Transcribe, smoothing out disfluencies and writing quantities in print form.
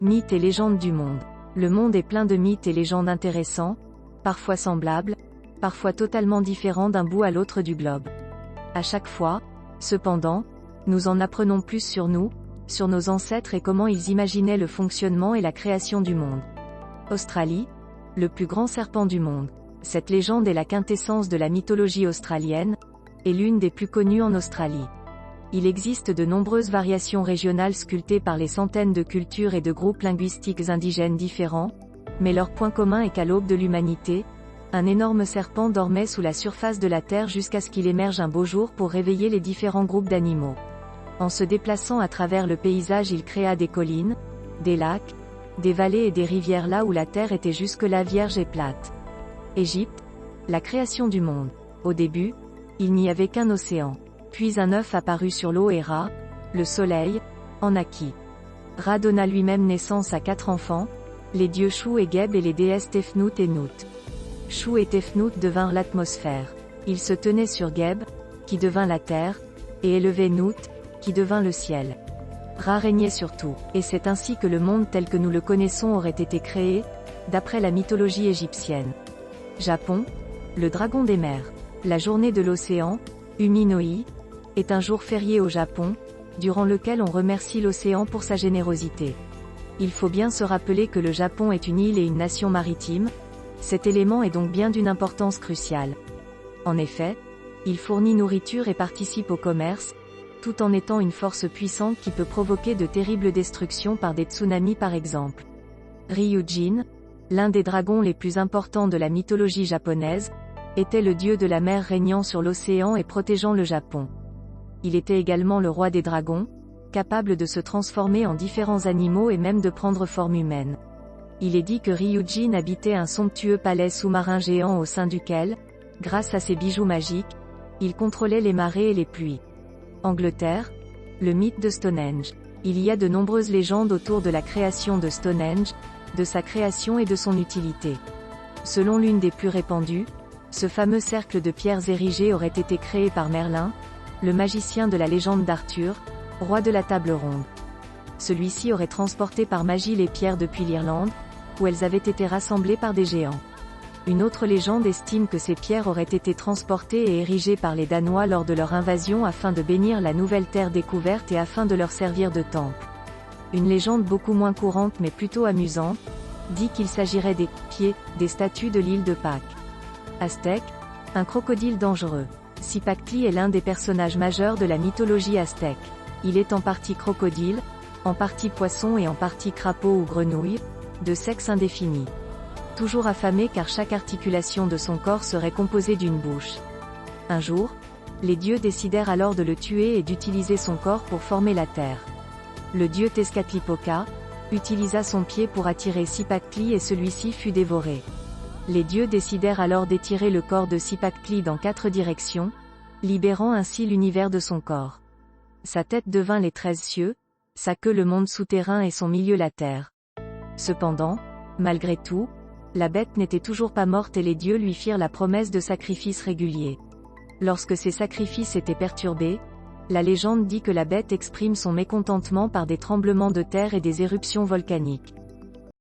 Mythes et légendes du monde. Le monde est plein de mythes et légendes intéressants, parfois semblables, parfois totalement différents d'un bout à l'autre du globe. À chaque fois, cependant, nous en apprenons plus sur nous, sur nos ancêtres et comment ils imaginaient le fonctionnement et la création du monde. Australie, le plus grand serpent du monde. Cette légende est la quintessence de la mythologie australienne, et l'une des plus connues en Australie. Il existe de nombreuses variations régionales sculptées par les centaines de cultures et de groupes linguistiques indigènes différents, mais leur point commun est qu'à l'aube de l'humanité, un énorme serpent dormait sous la surface de la Terre jusqu'à ce qu'il émerge un beau jour pour réveiller les différents groupes d'animaux. En se déplaçant à travers le paysage, il créa des collines, des lacs, des vallées et des rivières là où la Terre était jusque-là vierge et plate. Égypte, la création du monde. Au début, il n'y avait qu'un océan. Puis un œuf apparut sur l'eau et Ra, le soleil, en naquit. Ra donna lui-même naissance à 4 enfants, les dieux Chou et Geb et les déesses Tefnout et Nout. Chou et Tefnout devinrent l'atmosphère. Ils se tenaient sur Geb, qui devint la terre, et élevaient Nout, qui devint le ciel. Ra régnait sur tout, et c'est ainsi que le monde tel que nous le connaissons aurait été créé, d'après la mythologie égyptienne. Japon, le dragon des mers. La journée de l'océan, Umi-no-i, est un jour férié au Japon, durant lequel on remercie l'océan pour sa générosité. Il faut bien se rappeler que le Japon est une île et une nation maritime, cet élément est donc bien d'une importance cruciale. En effet, il fournit nourriture et participe au commerce, tout en étant une force puissante qui peut provoquer de terribles destructions par des tsunamis par exemple. Ryujin, l'un des dragons les plus importants de la mythologie japonaise, était le dieu de la mer régnant sur l'océan et protégeant le Japon. Il était également le roi des dragons, capable de se transformer en différents animaux et même de prendre forme humaine. Il est dit que Ryujin habitait un somptueux palais sous-marin géant au sein duquel, grâce à ses bijoux magiques, il contrôlait les marées et les pluies. Angleterre, le mythe de Stonehenge. Il y a de nombreuses légendes autour de la création de Stonehenge, de sa création et de son utilité. Selon l'une des plus répandues, ce fameux cercle de pierres érigées aurait été créé par Merlin, le magicien de la légende d'Arthur, roi de la table ronde. Celui-ci aurait transporté par magie les pierres depuis l'Irlande, où elles avaient été rassemblées par des géants. Une autre légende estime que ces pierres auraient été transportées et érigées par les Danois lors de leur invasion afin de bénir la nouvelle terre découverte et afin de leur servir de temple. Une légende beaucoup moins courante mais plutôt amusante, dit qu'il s'agirait des « pieds » des statues de l'île de Pâques. Aztèque, un crocodile dangereux. Cipactli est l'un des personnages majeurs de la mythologie aztèque. Il est en partie crocodile, en partie poisson et en partie crapaud ou grenouille, de sexe indéfini. Toujours affamé car chaque articulation de son corps serait composée d'une bouche. Un jour, les dieux décidèrent alors de le tuer et d'utiliser son corps pour former la terre. Le dieu Tezcatlipoca utilisa son pied pour attirer Cipactli et celui-ci fut dévoré. Les dieux décidèrent alors d'étirer le corps de Cipactli dans 4 directions, libérant ainsi l'univers de son corps. Sa tête devint les 13 cieux, sa queue le monde souterrain et son milieu la terre. Cependant, malgré tout, la bête n'était toujours pas morte et les dieux lui firent la promesse de sacrifices réguliers. Lorsque ces sacrifices étaient perturbés, la légende dit que la bête exprime son mécontentement par des tremblements de terre et des éruptions volcaniques.